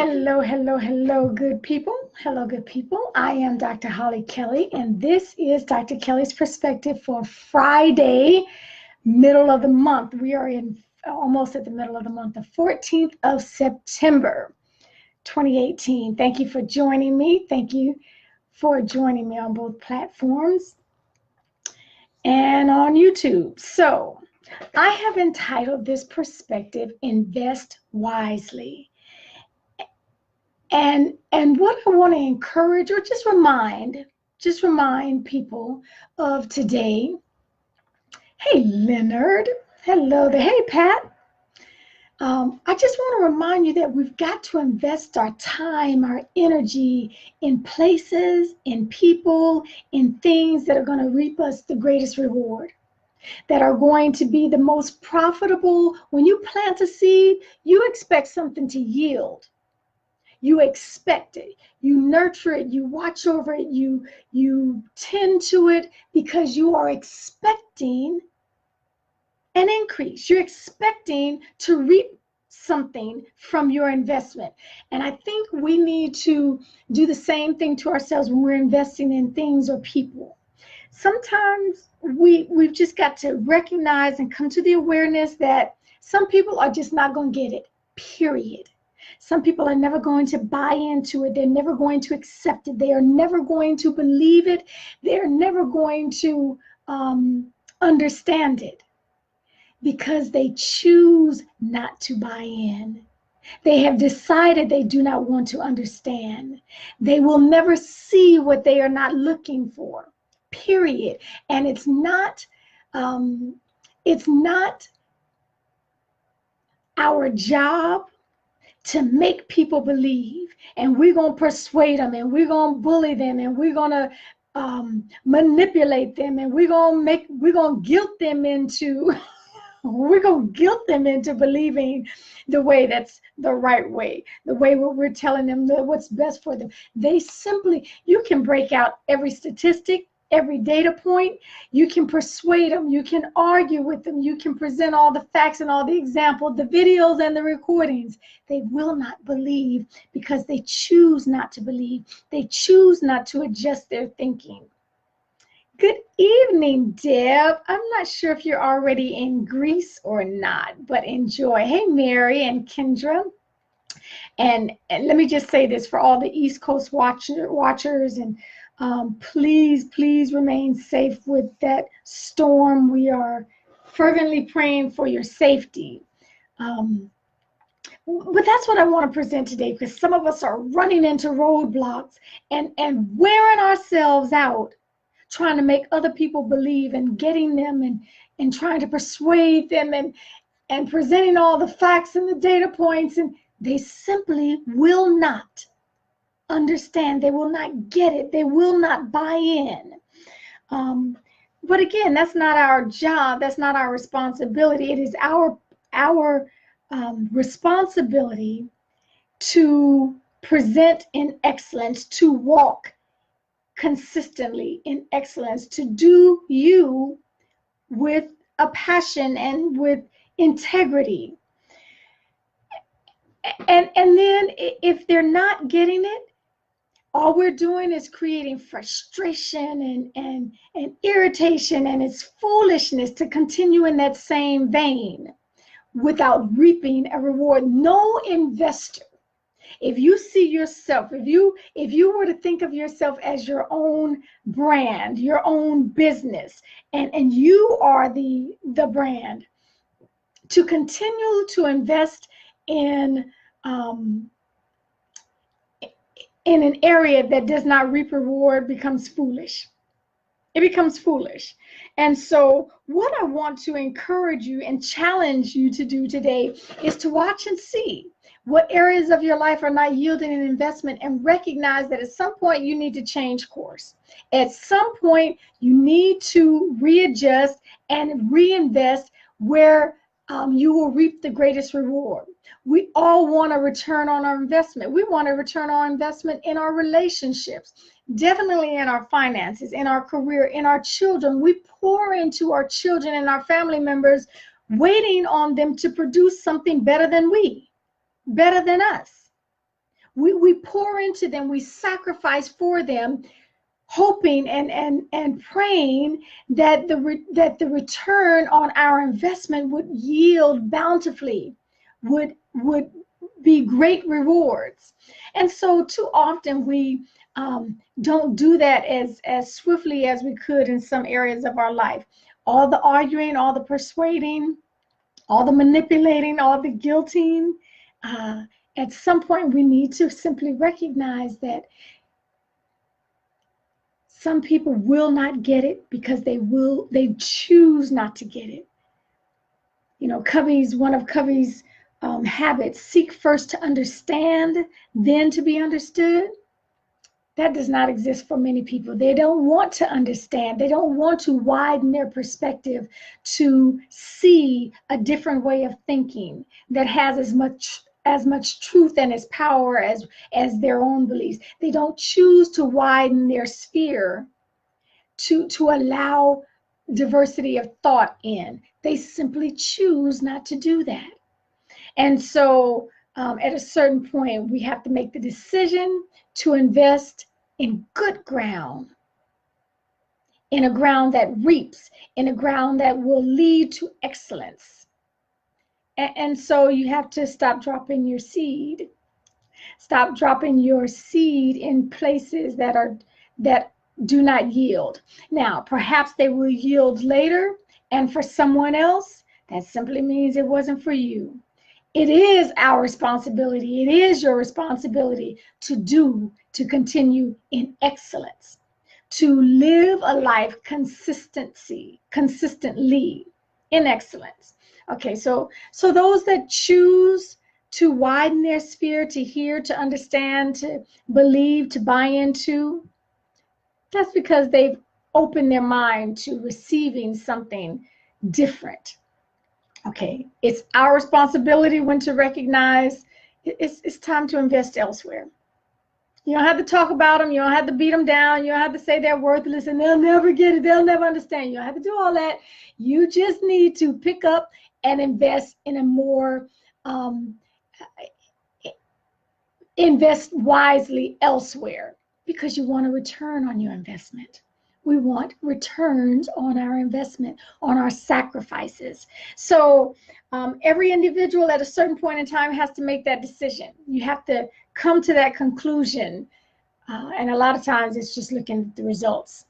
Hello, hello, hello, good people. Hello, good people. I am Dr. Hollie Kelly, and this is Dr. Kelly's Perspective for Friday, middle of the month. We are almost at the middle of the month, the 14th of September, 2018. Thank you for joining me. Thank you for joining me on both platforms and on YouTube. So, I have entitled this perspective, Invest Wisely. And what I want to encourage or just remind people of today. Hey, Leonard. Hello there. Hey, Pat. I just want to remind you that we've got to invest our time, our energy in places, in people, in things that are going to reap us the greatest reward, that are going to be the most profitable. When you plant a seed, you expect something to yield. You expect it, you nurture it, you watch over it, you tend to it because you are expecting an increase. You're expecting to reap something from your investment. And I think we need to do the same thing to ourselves when we're investing in things or people. Sometimes we've just got to recognize and come to the awareness that some people are just not going to get it, period. Some people are never going to buy into it. They're never going to accept it. They are never going to believe it. They're never going to understand it because they choose not to buy in. They have decided they do not want to understand. They will never see what they are not looking for, period. And it's not our job to make people believe, and we're going to persuade them, and we're going to bully them, and we're going to manipulate them, and we're going to guilt them into believing the way that's the right way, the way what we're telling them what's best for them. You can break out every statistic, every data point. You can persuade them, you can argue with them, you can present all the facts and all the examples, the videos and the recordings. They will not believe because they choose not to believe. They choose not to adjust their thinking. Good evening, Deb. I'm not sure if you're already in Greece or not, but enjoy. Hey, Mary and Kendra. And let me just say this for all the East Coast watchers, and please remain safe with that storm. We are fervently praying for your safety. But that's what I want to present today, because some of us are running into roadblocks and wearing ourselves out trying to make other people believe, and getting them and trying to persuade them and presenting all the facts and the data points, and they simply will not understand. They will not get it. They will not buy in. But again, that's not our job. That's not our responsibility. It is our responsibility to present in excellence, to walk consistently in excellence, to do you with a passion and with integrity. And then if they're not getting it, all we're doing is creating frustration and irritation, and it's foolishness to continue in that same vein without reaping a reward. No investor, if you see yourself, if you were to think of yourself as your own brand, your own business, and you are the brand, to continue to invest in an area that does not reap reward becomes foolish. It becomes foolish. And so what I want to encourage you and challenge you to do today is to watch and see what areas of your life are not yielding an investment, and recognize that at some point you need to change course. At some point you need to readjust and reinvest where you will reap the greatest reward. We all want a return on our investment. We want a return on our investment in our relationships, definitely in our finances, in our career, in our children. We pour into our children and our family members, waiting on them to produce something better than us. We pour into them, we sacrifice for them, hoping and praying that the return on our investment would yield bountifully, would be great rewards. And so too often we don't do that as swiftly as we could in some areas of our life. All the arguing, all the persuading, all the manipulating, all the guilting. At some point, we need to simply recognize that some people will not get it because they choose not to get it. You know, one of Covey's habits, seek first to understand, then to be understood. That does not exist for many people. They don't want to understand. They don't want to widen their perspective to see a different way of thinking that has as much truth and as power as their own beliefs. They don't choose to widen their sphere to allow diversity of thought in. They simply choose not to do that. And so at a certain point, we have to make the decision to invest in good ground, in a ground that reaps, in a ground that will lead to excellence. And so you have to stop dropping your seed. Stop dropping your seed in places that do not yield. Now, perhaps they will yield later, and for someone else, that simply means it wasn't for you. It is our responsibility. It is your responsibility to continue in excellence, to live a life consistently in excellence. Okay, so those that choose to widen their sphere, to hear, to understand, to believe, to buy into, that's because they've opened their mind to receiving something different. Okay, it's our responsibility when to recognize it's time to invest elsewhere. You don't have to talk about them. You don't have to beat them down. You don't have to say they're worthless and they'll never get it. They'll never understand. You don't have to do all that. You just need to pick up and invest in a more, invest wisely elsewhere because you want a return on your investment. We want returns on our investment, on our sacrifices. So every individual at a certain point in time has to make that decision. You have to come to that conclusion. And a lot of times it's just looking at the results,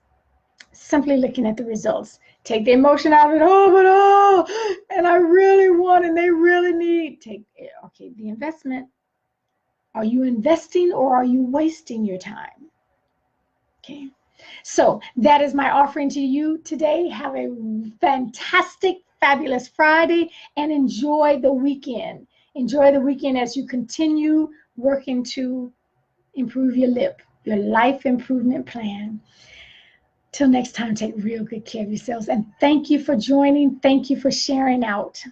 simply looking at the results. Take the emotion out of it. And I really want and they really need. Okay, the investment. Are you investing or are you wasting your time? Okay. So that is my offering to you today. Have a fantastic, fabulous Friday and enjoy the weekend. Enjoy the weekend as you continue working to improve your life improvement plan. Till next time, take real good care of yourselves. And thank you for joining. Thank you for sharing out.